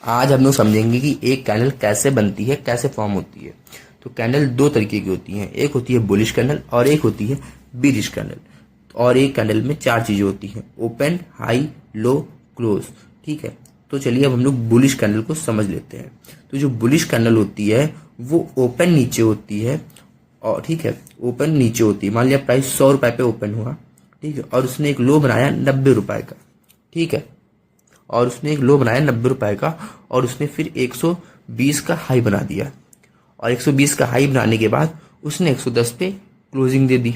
आज हम लोग समझेंगे कि एक कैंडल कैसे बनती है, कैसे फॉर्म होती है। तो कैंडल दो तरीके की होती हैं, एक होती है बुलिश कैंडल और एक होती है बीरिश कैंडल। और एक कैंडल में चार चीजें होती हैं, ओपन, हाई, लो, क्लोज। ठीक है, तो चलिए अब हम लोग बुलिश कैंडल को समझ लेते हैं। तो जो बुलिश कैंडल होती है वो ओपन नीचे होती है, और ठीक है, ओपन नीचे होती है। मान लिया प्राइस 100 रुपए पे ओपन हुआ, ठीक है, और उसने एक लो बनाया 90 रुपए का, ठीक है, और उसने एक लो बनाया 90 रुपए का, और उसने फिर 120 का हाई बना दिया, और 120 का हाई बनाने के बाद उसने 110 पे क्लोजिंग दे दी।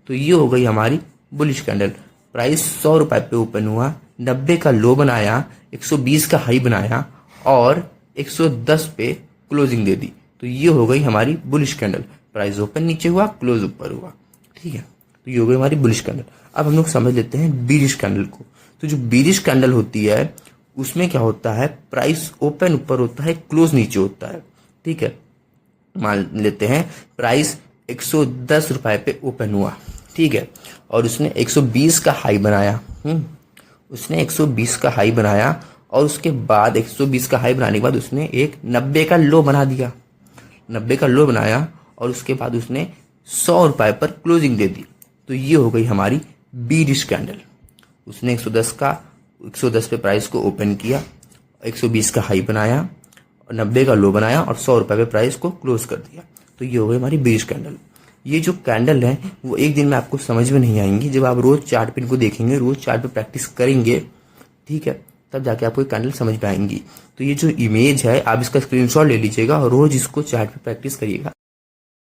तो ये हो गई हमारी बुलिश कैंडल। प्राइस 100 रुपए पे ओपन हुआ, 90 का लो बनाया, 120 का हाई बनाया और 110 पे क्लोजिंग दे दी। तो ये हो गई हमारी बुलिश कैंडल। प्राइस ओपन नीचे हुआ, क्लोज ऊपर हुआ, ठीक है। तो ये हो गई हमारी बुलिश कैंडल। अब हम लोग समझ लेते हैं बीरिश कैंडल को। तो जो बीरिश कैंडल होती है उसमें क्या होता है, प्राइस ओपन ऊपर होता है, क्लोज नीचे होता है, ठीक है। मान लेते हैं प्राइस 110 रुपए पे ओपन हुआ, ठीक है, और उसने 120 का हाई बनाया। उसने 120 का हाई बनाया और उसके बाद 120 का हाई बनाने के बाद उसने एक 90 का लो बना दिया, 90 का लो बनाया, और उसके बाद उसने 100 रुपए पर क्लोजिंग दे दी। तो ये हो गई हमारी बीरिश कैंडल। उसने 110 पे प्राइस को ओपन किया, 120 का हाई बनाया, 90 का लो बनाया और 100 रुपए पे प्राइस को क्लोज कर दिया। तो ये हो गई हमारी बीरिश कैंडल। ये जो कैंडल है वो एक दिन में आपको समझ में नहीं आएंगी, जब आप रोज चार्ट पे इनको देखेंगे, रोज चार्ट पे प्रैक्टिस करेंगे, ठीक है, तब जाके आपको कैंडल समझ में आएंगी। तो ये जो इमेज है आप इसका स्क्रीनशॉट ले लीजिएगा और रोज इसको चार्ट पे प्रैक्टिस करिएगा।